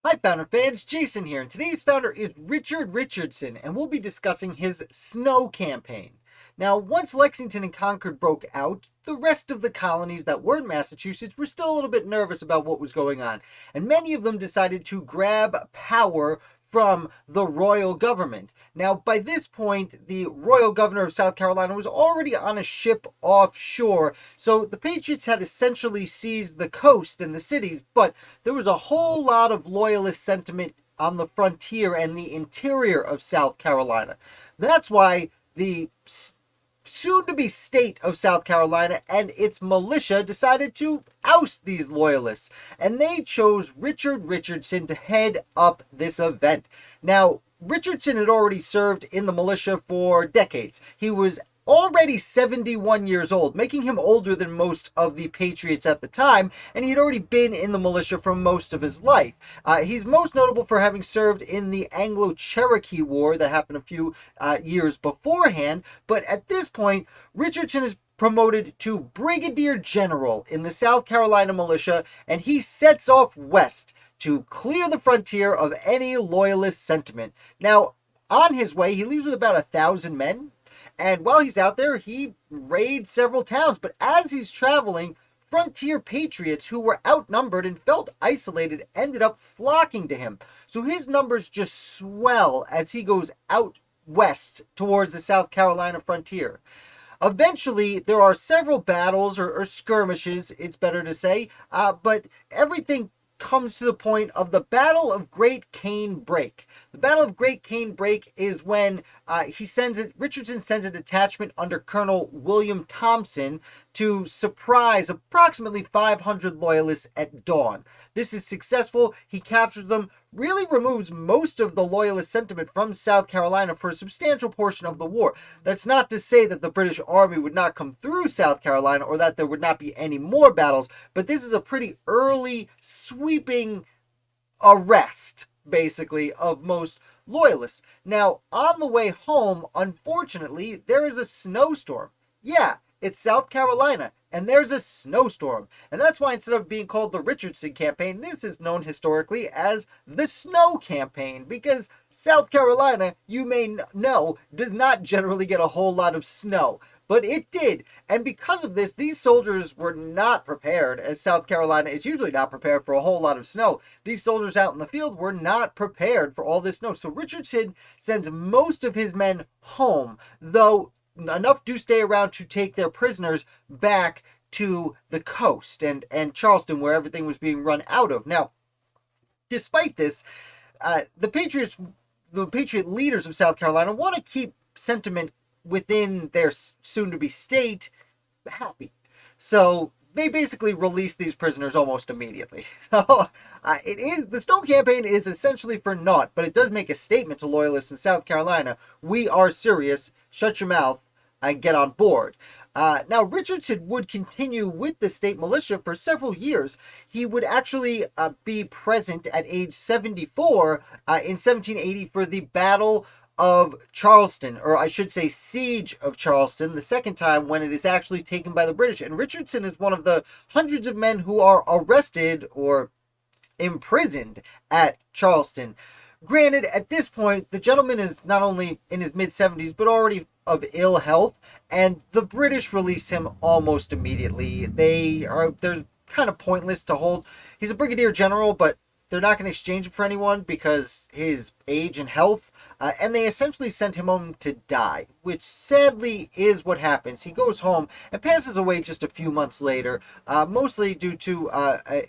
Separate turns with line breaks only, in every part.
Hi Founder fans, Jason here, and today's founder is Richard Richardson, and we'll be discussing his snow campaign. Now, once Lexington and Concord broke out, the rest of the colonies that weren't Massachusetts were still a little bit nervous about what was going on, and many of them decided to grab power from the royal government. Now, by this point, the royal governor of South Carolina was already on a ship offshore, so the Patriots had essentially seized the coast and the cities, but there was a whole lot of loyalist sentiment on the frontier and the interior of South Carolina. That's why the soon to be state of South Carolina and its militia decided to oust these loyalists, and they chose Richard Richardson to head up this event. Now, Richardson had already served in the militia for decades. He was already 71 years old, making him older than most of the Patriots at the time, and he had already been in the militia for most of his life. He's most notable for having served in the Anglo-Cherokee War that happened a few years beforehand, but at this point, Richardson is promoted to Brigadier General in the South Carolina militia, and he sets off west to clear the frontier of any loyalist sentiment. Now, on his way, he leaves with about 1,000 men. And while he's out there, he raids several towns. But as he's traveling, frontier patriots who were outnumbered and felt isolated ended up flocking to him. So his numbers just swell as he goes out west towards the South Carolina frontier. Eventually, there are several battles or skirmishes, it's better to say, but everything comes to the point of the Battle of Great Cane Brake. The Battle of Great Cane Brake is when Richardson sends a detachment under Colonel William Thompson to surprise approximately 500 loyalists at dawn. This is successful. He captures them, really removes most of the loyalist sentiment from South Carolina for a substantial portion of the war. That's not to say that the British Army would not come through South Carolina or that there would not be any more battles, but this is a pretty early, sweeping arrest, basically, of most loyalists. Now, on the way home, unfortunately, there is a snowstorm. Yeah, it's South Carolina, and there's a snowstorm. And that's why instead of being called the Richardson campaign, this is known historically as the Snow Campaign, because South Carolina, you may know, does not generally get a whole lot of snow. But it did. And because of this, these soldiers were not prepared, as South Carolina is usually not prepared for a whole lot of snow. These soldiers out in the field were not prepared for all this snow. So Richardson sends most of his men home, though enough do stay around to take their prisoners back to the coast and Charleston, where everything was being run out of. Now, despite this, the Patriot leaders of South Carolina want to keep sentiment within their soon-to-be state happy. So they basically release these prisoners almost immediately. So the Snow Campaign is essentially for naught, but it does make a statement to loyalists in South Carolina. We are serious. Shut your mouth and get on board. Now, Richardson would continue with the state militia for several years. He would actually be present at age 74 in 1780 for the Battle of Charleston, or I should say Siege of Charleston, the second time when it is actually taken by the British. And Richardson is one of the hundreds of men who are arrested or imprisoned at Charleston. Granted, at this point, the gentleman is not only in his mid-70s, but already of ill health, and the British release him almost immediately. They're kind of pointless to hold. He's a brigadier general, but they're not going to exchange him for anyone because his age and health, and they essentially sent him home to die, which sadly is what happens. He goes home and passes away just a few months later, mostly due to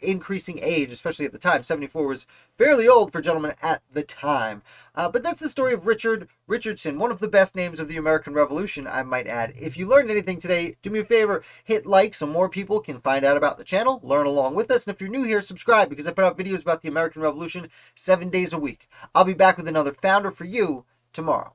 increasing age, especially at the time. 74 was fairly old for gentlemen at the time. But that's the story of Richard Richardson, one of the best names of the American Revolution, I might add. If you learned anything today, do me a favor, hit like so more people can find out about the channel, learn along with us, and if you're new here, subscribe, because I put out videos about the American Revolution 7 days a week. I'll be back with another founder for you tomorrow.